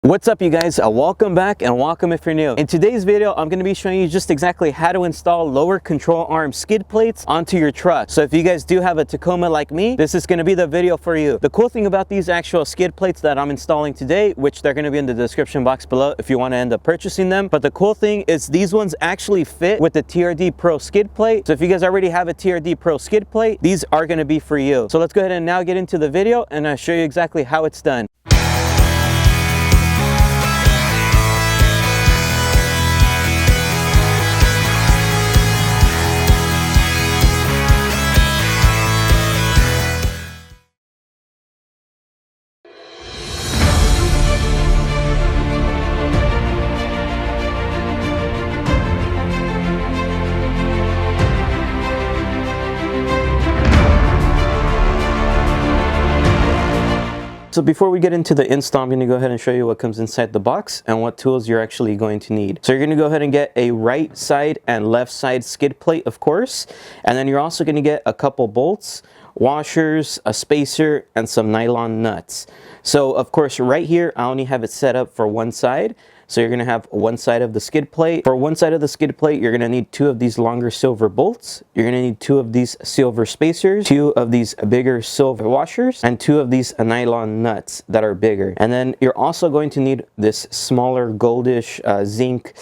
What's up you guys, welcome back and welcome if you're new. In today's video I'm going to be showing you just exactly how to install lower control arm skid plates onto your truck. So if you guys do have a Tacoma like me, this is going to be the video for you. The cool thing about these actual skid plates that I'm installing today, which they're going to be in the description box below if you want to end up purchasing them, but the cool thing is these ones actually fit with the TRD Pro skid plate. So if you guys already have a TRD Pro skid plate, these are going to be for you. So let's go ahead and now get into the video and I'll show you exactly how it's done. So before we get into the install, I'm going to go ahead and show you what comes inside the box and what tools you're actually going to need. So you're going to go ahead and get a right side and left side skid plate, of course, and then you're also going to get a couple bolts, washers, a spacer, and some nylon nuts. So of course right here I only have it set up for one side. So you're going to have one side of the skid plate. For one side of the skid plate, you're going to need two of these longer silver bolts. You're going to need two of these silver spacers, two of these bigger silver washers, and two of these nylon nuts that are bigger. And then you're also going to need this smaller goldish zinc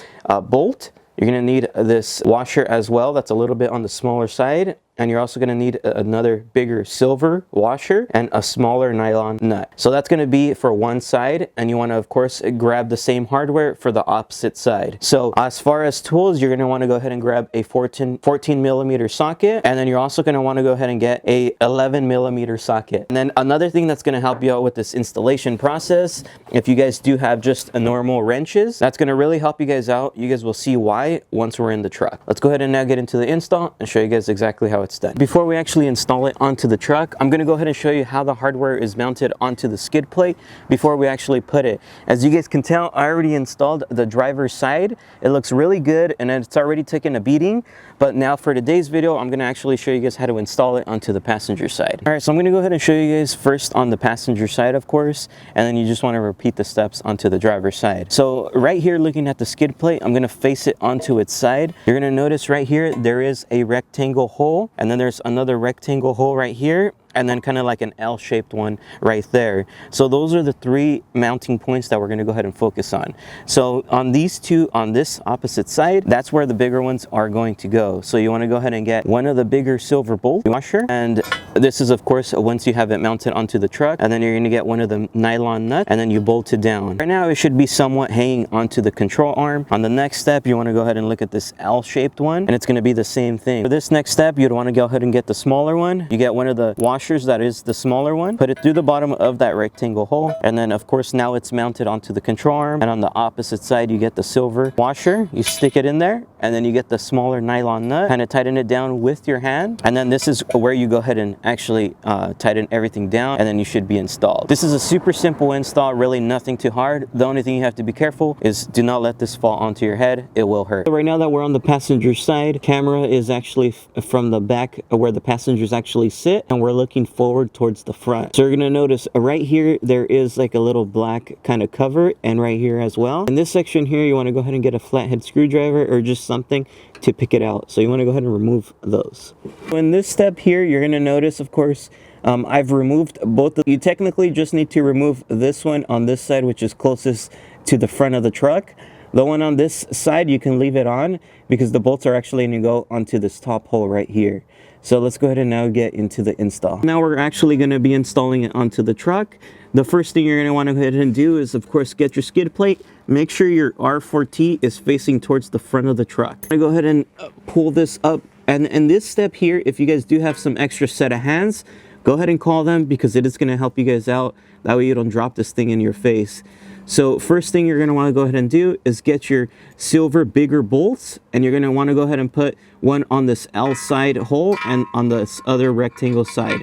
bolt. You're going to need this washer as well. That's a little bit on the smaller side. And you're also going to need another bigger silver washer and a smaller nylon nut. So that's going to be for one side, and you want to of course grab the same hardware for the opposite side. So as far as tools, you're going to want to go ahead and grab a 14 millimeter socket, and then you're also going to want to go ahead and get a 11 millimeter socket. And then another thing that's going to help you out with this installation process, if you guys do have just a normal wrenches, that's going to really help you guys out. You guys will see why once we're in the truck. Let's go ahead and now get into the install and show you guys exactly how it's done. Before we actually install it onto the truck, I'm going to go ahead and show you how the hardware is mounted onto the skid plate before we actually put it. As you guys can tell, I already installed the driver's side. It looks really good and it's already taken a beating. But now for today's video, I'm going to actually show you guys how to install it onto the passenger side. All right, so I'm going to go ahead and show you guys first on the passenger side, of course, and then you just want to repeat the steps onto the driver's side. So right here, looking at the skid plate, I'm going to face it onto its side. You're going to notice right here, there is a rectangle hole, and then there's another rectangle hole right here, and then kind of like an L-shaped one right there. So those are the three mounting points that we're going to go ahead and focus on. So on these two, on this opposite side, that's where the bigger ones are going to go. So you want to go ahead and get one of the bigger silver bolt washer, and this is of course once you have it mounted onto the truck, and then you're going to get one of the nylon nuts, and then you bolt it down. Right now it should be somewhat hanging onto the control arm. On the next step, you want to go ahead and look at this L-shaped one, and it's going to be the same thing. For this next step, you'd want to go ahead and get the smaller one. You get one of the washers that is the smaller one, put it through the bottom of that rectangle hole, and then of course now it's mounted onto the control arm, and on the opposite side you get the silver washer, you stick it in there, and then you get the smaller nylon nut, kind of tighten it down with your hand, and then this is where you go ahead and actually tighten everything down, and then you should be installed. This is a super simple install, really nothing too hard. The only thing you have to be careful is do not let this fall onto your head, it will hurt. So right now that we're on the passenger side, camera is actually from the back where the passengers actually sit, and we're looking forward towards the front. So you're going to notice right here there is like a little black kind of cover, and right here as well. In this section here, you want to go ahead and get a flathead screwdriver or just something to pick it out. So you want to go ahead and remove those. In this step here, you're going to notice, of course, I've removed both. You technically just need to remove this one on this side, which is closest to the front of the truck. The one on this side, you can leave it on because the bolts are actually going to go onto this top hole right here. So let's go ahead and now get into the install. Now we're actually going to be installing it onto the truck. The first thing you're going to want to go ahead and do is, of course, get your skid plate. Make sure your R4T is facing towards the front of the truck. I'm going to go ahead and pull this up. And in this step here, if you guys do have some extra set of hands, go ahead and call them because it is going to help you guys out. That way you don't drop this thing in your face. So first thing you're going to want to go ahead and do is get your silver bigger bolts, and you're going to want to go ahead and put one on this L side hole and on this other rectangle side.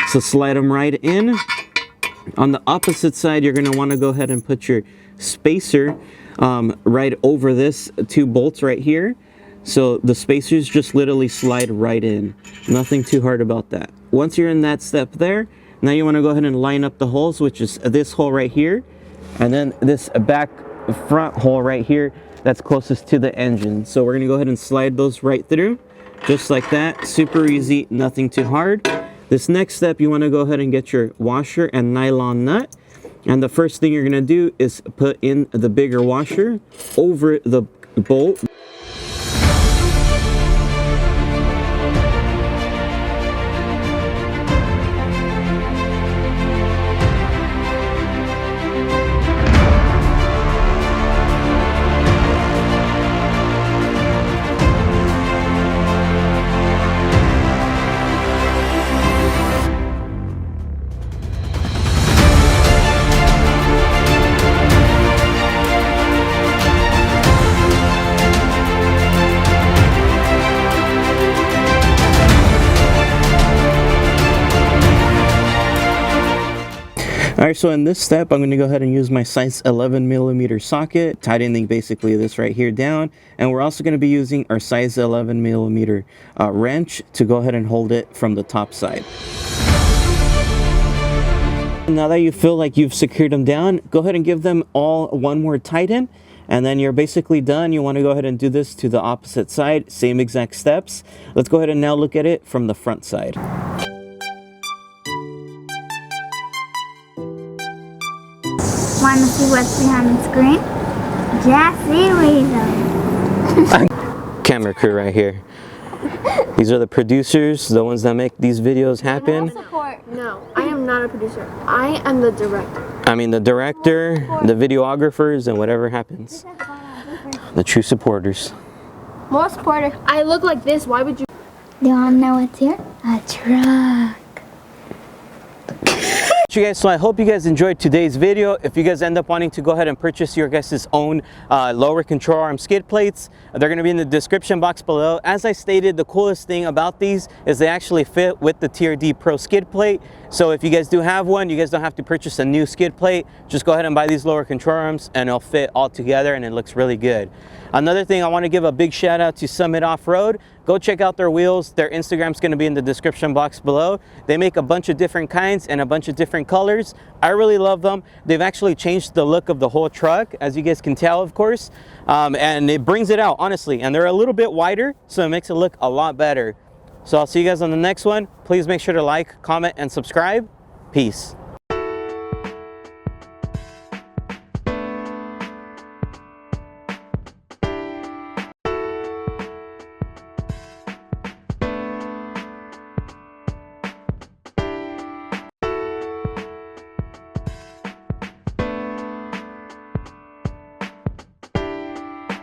So slide them right in. On the opposite side, you're going to want to go ahead and put your spacer right over this two bolts right here. So the spacers just literally slide right in. Nothing too hard about that. Once you're in that step there, now you want to go ahead and line up the holes, which is this hole right here and then this back front hole right here that's closest to the engine. So we're gonna go ahead and slide those right through, just like that. Super easy, nothing too hard. This next step, you want to go ahead and get your washer and nylon nut. And the first thing you're gonna do is put in the bigger washer over the bolt. Alright, so in this step, I'm going to go ahead and use my size 11mm socket, tightening basically this right here down. And we're also going to be using our size 11mm wrench to go ahead and hold it from the top side. Now that you feel like you've secured them down, go ahead and give them all one more tighten. And then you're basically done. You want to go ahead and do this to the opposite side, same exact steps. Let's go ahead and now look at it from the front side. Want to see what's behind the screen? JesseRizo. Camera crew right here. These are the producers, the ones that make these videos happen. No, I am not a producer. I am the director. I mean the director, the videographers, and whatever happens. The true supporters. More supporter. I look like this. Why would you? Do you want to know what's here? A truck. You guys, so I hope you guys enjoyed today's video. If you guys end up wanting to go ahead and purchase your guys' own lower control arm skid plates, they're going to be in the description box below. As I stated, the coolest thing about these is they actually fit with the TRD Pro skid plate. So if you guys do have one, you guys don't have to purchase a new skid plate. Just go ahead and buy these lower control arms and it'll fit all together and it looks really good. Another thing, I want to give a big shout out to Summit Off-Road. Go check out their wheels. Their Instagram's going to be in the description box below. They make a bunch of different kinds and a bunch of different colors. I really love them. They've actually changed the look of the whole truck, as you guys can tell, of course. And it brings it out, honestly. And they're a little bit wider, so it makes it look a lot better. So I'll see you guys on the next one. Please make sure to like, comment, and subscribe. Peace.